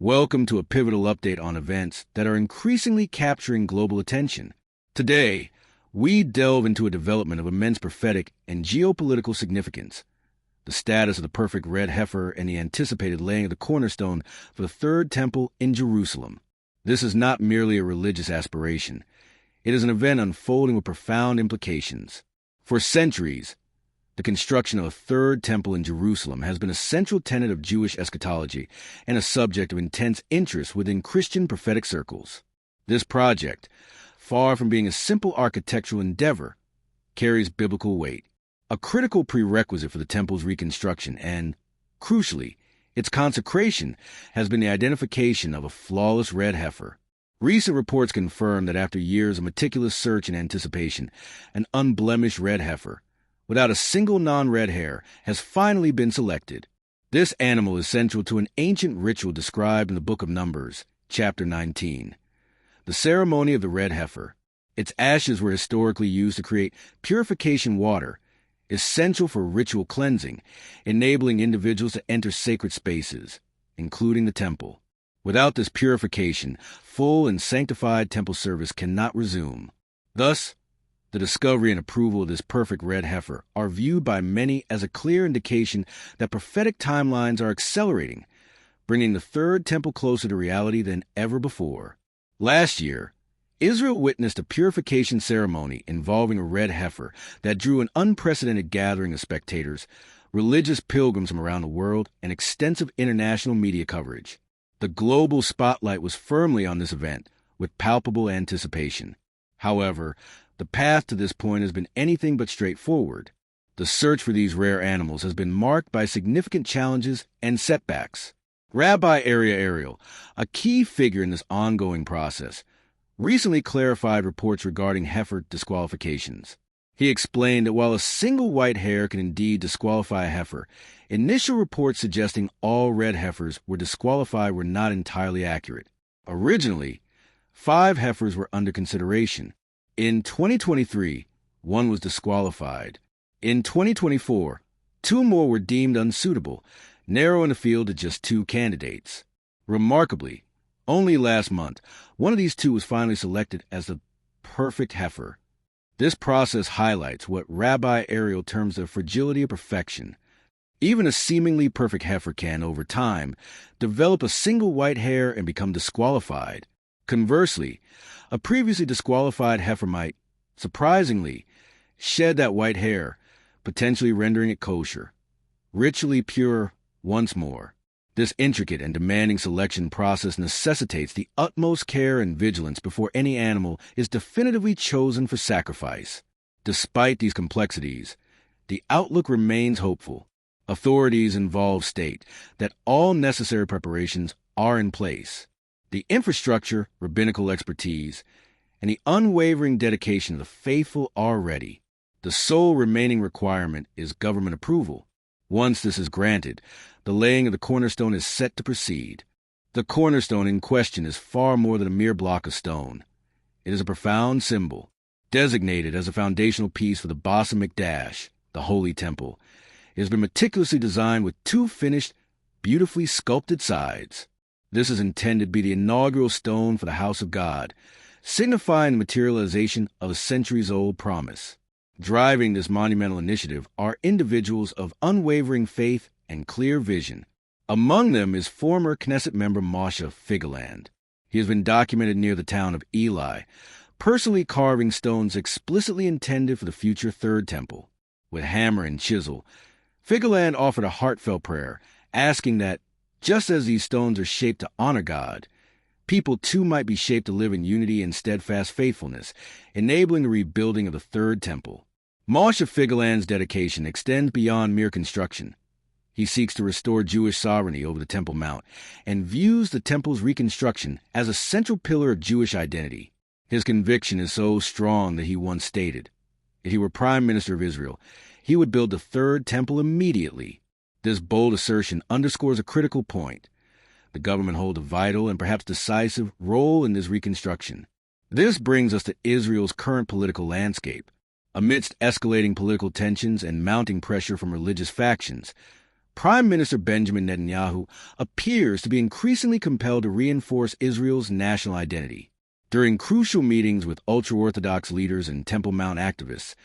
Welcome to a pivotal update on events that are increasingly capturing global attention. Today, we delve into a development of immense prophetic and geopolitical significance, the status of the perfect red heifer and the anticipated laying of the cornerstone for the Third Temple in Jerusalem. This is not merely a religious aspiration. It is an event unfolding with profound implications. For centuries, the construction of a Third Temple in Jerusalem has been a central tenet of Jewish eschatology and a subject of intense interest within Christian prophetic circles. This project, far from being a simple architectural endeavor, carries biblical weight, a critical prerequisite for the temple's reconstruction and, crucially, its consecration has been the identification of a flawless red heifer. Recent reports confirm that after years of meticulous search and anticipation, an unblemished red heifer, without a single non-red hair, has finally been selected. This animal is central to an ancient ritual described in the book of Numbers, chapter 19. The ceremony of the red heifer, its ashes were historically used to create purification water, essential for ritual cleansing, enabling individuals to enter sacred spaces, including the temple. Without this purification, full and sanctified temple service cannot resume. Thus, the discovery and approval of this perfect red heifer are viewed by many as a clear indication that prophetic timelines are accelerating, bringing the Third Temple closer to reality than ever before. Last year, Israel witnessed a purification ceremony involving a red heifer that drew an unprecedented gathering of spectators, religious pilgrims from around the world, and extensive international media coverage. The global spotlight was firmly on this event, with palpable anticipation. However, the path to this point has been anything but straightforward. The search for these rare animals has been marked by significant challenges and setbacks. Rabbi Ariel, a key figure in this ongoing process, recently clarified reports regarding heifer disqualifications. He explained that while a single white hair can indeed disqualify a heifer, initial reports suggesting all red heifers were disqualified were not entirely accurate. Originally, 5 heifers were under consideration. In 2023, 1 was disqualified. In 2024, 2 more were deemed unsuitable, narrowing the field to just 2 candidates. Remarkably, only last month, one of these 2 was finally selected as the perfect heifer. This process highlights what Rabbi Ariel terms the fragility of perfection. Even a seemingly perfect heifer can, over time, develop a single white hair and become disqualified. Conversely, a previously disqualified heifer might, surprisingly, shed that white hair, potentially rendering it kosher, ritually pure once more. This intricate and demanding selection process necessitates the utmost care and vigilance before any animal is definitively chosen for sacrifice. Despite these complexities, the outlook remains hopeful. Authorities involved state that all necessary preparations are in place. The infrastructure, rabbinical expertise, and the unwavering dedication of the faithful are ready. The sole remaining requirement is government approval. Once this is granted, the laying of the cornerstone is set to proceed. The cornerstone in question is far more than a mere block of stone. It is a profound symbol, designated as a foundational piece for the Bas Hamikdash, the Holy Temple. It has been meticulously designed with 2 finished, beautifully sculpted sides. This is intended to be the inaugural stone for the house of God, signifying the materialization of a centuries-old promise. Driving this monumental initiative are individuals of unwavering faith and clear vision. Among them is former Knesset member Moshe Feigeland. He has been documented near the town of Eli, personally carving stones explicitly intended for the future Third Temple. With hammer and chisel, Feigeland offered a heartfelt prayer, asking that, just as these stones are shaped to honor God, people too might be shaped to live in unity and steadfast faithfulness, enabling the rebuilding of the Third Temple. Moshe Feigeland's dedication extends beyond mere construction. He seeks to restore Jewish sovereignty over the Temple Mount and views the temple's reconstruction as a central pillar of Jewish identity. His conviction is so strong that he once stated, if he were Prime Minister of Israel, he would build the Third Temple immediately. This bold assertion underscores a critical point. The government holds a vital and perhaps decisive role in this reconstruction. This brings us to Israel's current political landscape. Amidst escalating political tensions and mounting pressure from religious factions, Prime Minister Benjamin Netanyahu appears to be increasingly compelled to reinforce Israel's national identity. During crucial meetings with ultra-Orthodox leaders and Temple Mount activists,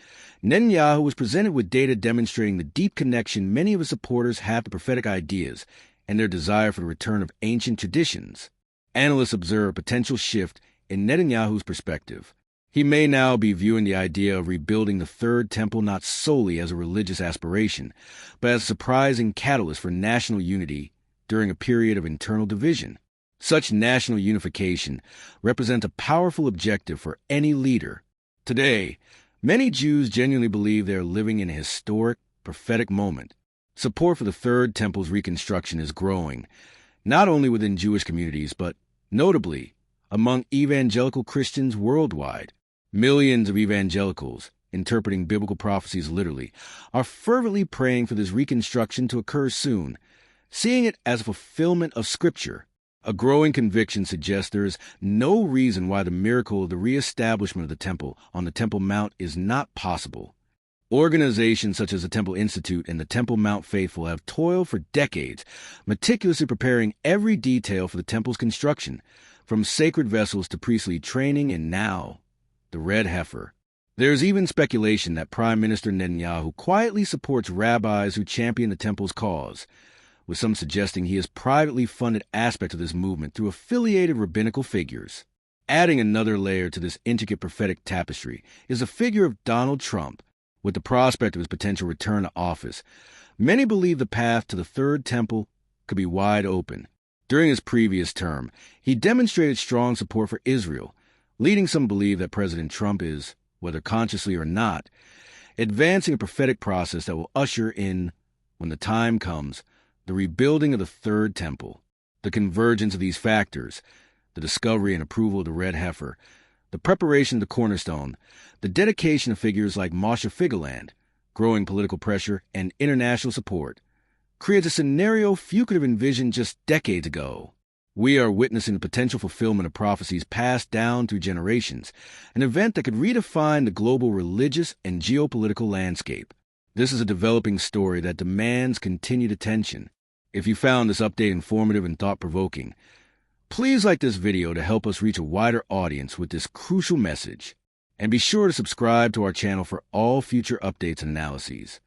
Netanyahu was presented with data demonstrating the deep connection many of his supporters have to prophetic ideas and their desire for the return of ancient traditions. Analysts observe a potential shift in Netanyahu's perspective. He may now be viewing the idea of rebuilding the Third Temple not solely as a religious aspiration, but as a surprising catalyst for national unity during a period of internal division. Such national unification represents a powerful objective for any leader. Today, many Jews genuinely believe they are living in a historic, prophetic moment. Support for the Third Temple's reconstruction is growing, not only within Jewish communities, but notably among evangelical Christians worldwide. Millions of evangelicals, interpreting biblical prophecies literally, are fervently praying for this reconstruction to occur soon, seeing it as a fulfillment of Scripture. A growing conviction suggests there is no reason why the miracle of the reestablishment of the Temple on the Temple Mount is not possible. Organizations such as the Temple Institute and the Temple Mount Faithful have toiled for decades, meticulously preparing every detail for the Temple's construction, from sacred vessels to priestly training and now, the red heifer. There is even speculation that Prime Minister Netanyahu quietly supports rabbis who champion the Temple's cause, with some suggesting he has privately funded aspects of this movement through affiliated rabbinical figures. Adding another layer to this intricate prophetic tapestry is the figure of Donald Trump. With the prospect of his potential return to office, many believe the path to the Third Temple could be wide open. During his previous term, he demonstrated strong support for Israel, leading some to believe that President Trump is, whether consciously or not, advancing a prophetic process that will usher in, when the time comes, the rebuilding of the Third Temple. The convergence of these factors, the discovery and approval of the red heifer, the preparation of the cornerstone, the dedication of figures like Moshe Figueland, growing political pressure, and international support, creates a scenario few could have envisioned just decades ago. We are witnessing the potential fulfillment of prophecies passed down through generations, an event that could redefine the global religious and geopolitical landscape. This is a developing story that demands continued attention. If you found this update informative and thought-provoking, please like this video to help us reach a wider audience with this crucial message. And be sure to subscribe to our channel for all future updates and analyses.